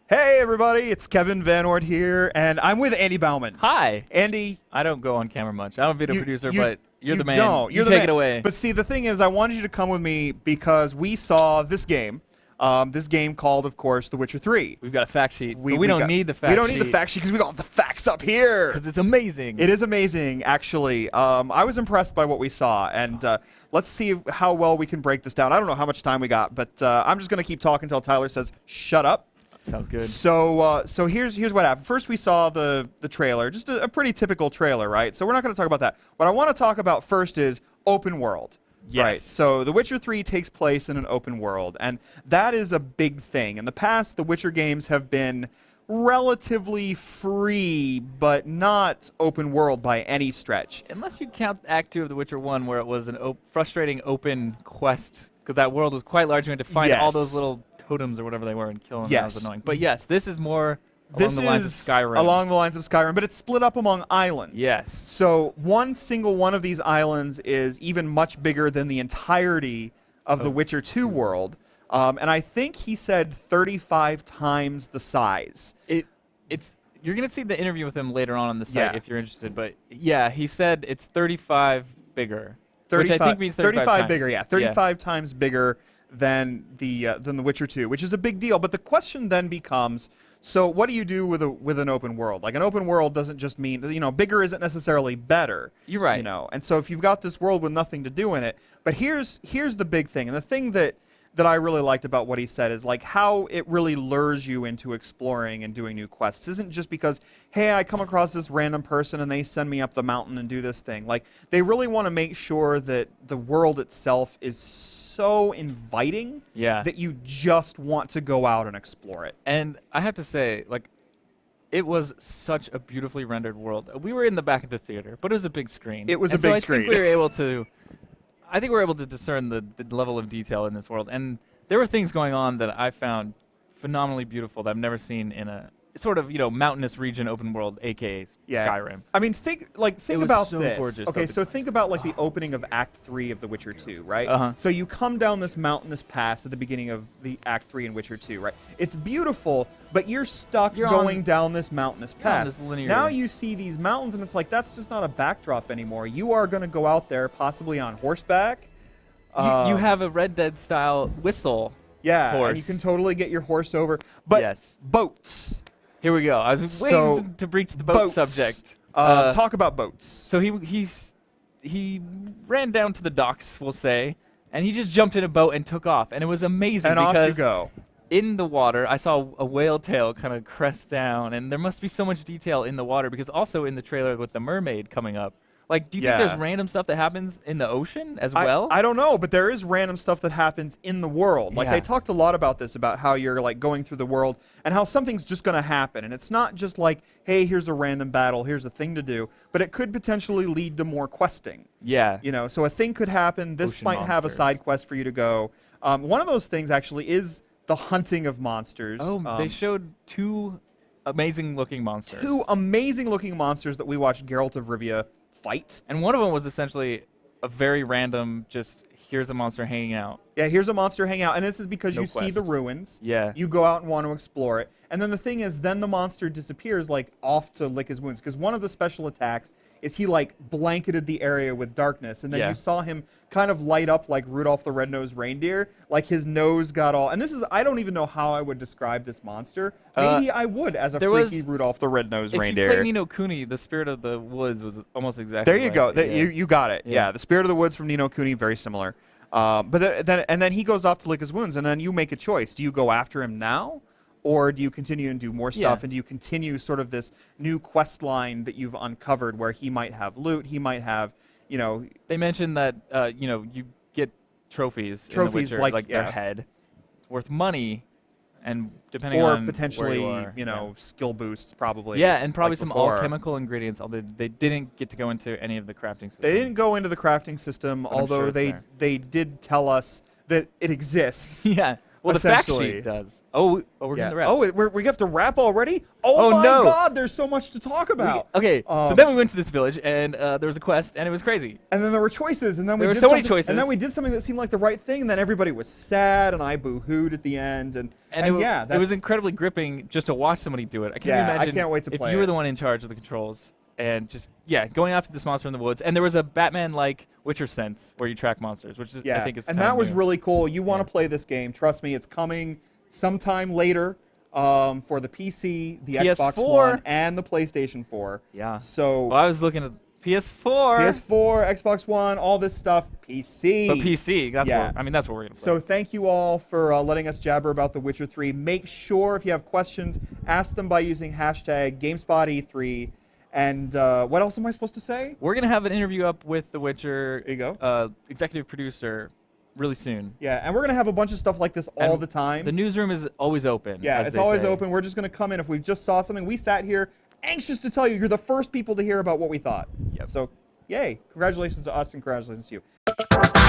Hey everybody, it's Kevin Van Ort here, and I'm with Andy Bauman. Hi. Andy, I don't go on camera much. I don't be the producer, but you're the man. Don't. You the take man. it away. But see, the thing is, I wanted you to come with me because we saw this game called, of course, The Witcher 3. We've got a fact sheet. We don't need the fact sheet. We don't need the fact sheet because we got the facts up here. Because it's amazing. It is amazing, actually. I was impressed by what we saw, and let's see how well we can break this down. I don't know how much time we got, but I'm just going to keep talking until Tyler says, shut up. Sounds good. So here's what happened. First, we saw the trailer, just a pretty typical trailer, right? So we're not going to talk about that. What I want to talk about first is open world. Yes. Right. So The Witcher 3 takes place in an open world, and that is a big thing. In the past, the Witcher games have been relatively free, but not open world by any stretch. Unless you count Act 2 of The Witcher 1, where it was an frustrating open quest, because that world was quite large. You had to find all those little totems or whatever they were and kill them. That was annoying. But yes, this is more along the lines of Skyrim. Along the lines of Skyrim, but it's split up among islands. Yes. So one single one of these islands is even much bigger than the entirety of the Witcher 2 world. And I think he said 35 times the size. You're going to see the interview with him later on the site if you're interested. But yeah, he said it's 35 bigger. 35, which I think means 35 times. Bigger, yeah. 35 times bigger than the Witcher 2, which is a big deal. But the question then becomes, so what do you do with an open world? Like, an open world doesn't just mean, bigger isn't necessarily better. You're right. And so if you've got this world with nothing to do in it, but here's the big thing, and the thing that I really liked about what he said is like how it really lures you into exploring and doing new quests. Isn't just because, hey, I come across this random person and they send me up the mountain and do this thing. Like, they really want to make sure that the world itself is so inviting that you just want to go out and explore it. And I have to say, like, it was such a beautifully rendered world. We were in the back of the theater, but it was a big screen. It was a big screen. I think we were able to discern the level of detail in this world. And there were things going on that I found phenomenally beautiful that I've never seen in a sort of, mountainous region open world, a.k.a. Skyrim. I mean, think about so this. Gorgeous, okay, so think about like the opening of Act 3 of The Witcher 2, right? So you come down this mountainous pass at the beginning of the Act 3 in Witcher 2, right? It's beautiful, but you're stuck going down this mountainous path. Now you see these mountains, and it's like, that's just not a backdrop anymore. You are going to go out there, possibly on horseback. You have a Red Dead style whistle. Yeah, horse. And you can totally get your horse over. But boats. Here we go. I was waiting to breach the boat subject. Talk about boats. So he ran down to the docks, we'll say, and he just jumped in a boat and took off. And it was amazing and because off you go. In the water, I saw a whale tail kind of crest down, and there must be so much detail in the water because also in the trailer with the mermaid coming up. Like, do you think there's random stuff that happens in the ocean as well? I don't know, but there is random stuff that happens in the world. Like, they talked a lot about this, about how you're, like, going through the world and how something's just going to happen. And it's not just like, hey, here's a random battle, here's a thing to do, but it could potentially lead to more questing. Yeah. So a thing could happen. This might have a side quest for you to go. One of those things, actually, is the hunting of monsters. Oh, they showed two amazing-looking monsters. Two amazing-looking monsters that we watched Geralt of Rivia fight. And one of them was essentially a very random, just here's a monster hanging out. Yeah, here's a monster hanging out. And this is because you see the ruins. Yeah. You go out and want to explore it. And then the thing is, then the monster disappears, like, off to lick his wounds. Because one of the special attacks is he, like, blanketed the area with darkness. And then you saw him kind of light up like Rudolph the Red-Nosed Reindeer. Like, his nose got all... And this is... I don't even know how I would describe this monster. Maybe I would as a freaky Rudolph the Red-Nosed Reindeer. If you play Ni no Kuni, the Spirit of the Woods was almost exactly There you go. You got it. Yeah, the Spirit of the Woods from Ni no Kuni, very similar. But then he goes off to lick his wounds, and then you make a choice. Do you go after him now? Or do you continue and do more stuff, and do you continue sort of this new quest line that you've uncovered where he might have loot, he might have, They mentioned that, you get trophies in The Witcher, like their head. It's worth money, and depending on potentially, where you are, skill boosts probably. Yeah, and probably some alchemical ingredients, although they didn't get to go into any of the crafting system. They didn't go into the crafting system, although they did tell us that it exists. Yeah. Well, the fact essentially. sheet does. Oh, we're getting the wrap. Oh, we have to wrap already? Oh, Oh, my no. God, there's so much to talk about. Okay, so then we went to this village, and there was a quest, and it was crazy. And then there were choices, and then There we were did so many something- choices. And then we did something that seemed like the right thing, and then everybody was sad, and I boo-hooed at the end, and yeah, it was that's- incredibly gripping just to watch somebody do it. I can't Yeah, I imagine can't wait to if play you were it. the one in charge of the controls and just going after this monster in the woods. And there was a Batman-like Witcher sense where you track monsters, which is I think is and kinda that was new. really cool. You want to Yeah. play this game? Trust me, it's coming sometime later for the PC, the Xbox PS4. One, and the PlayStation 4. Yeah. So Well, I was looking at PS4. PS4, Xbox One, all this stuff, PC. But PC, that's Yeah. that's what we're gonna play. So thank you all for letting us jabber about The Witcher 3. Make sure if you have questions, ask them by using hashtag GameSpotE3. And what else am I supposed to say? we're gonna have an interview up with The Witcher. There you go. Executive producer, really soon. Yeah, and we're going to have a bunch of stuff like this all And the time. The newsroom is always open. Yeah, as it's they always say. open. We're just going to come in. If we just saw something, we sat here anxious to tell you. You're the first people to hear about what we thought. Yep. So, yay. Congratulations to us and congratulations to you.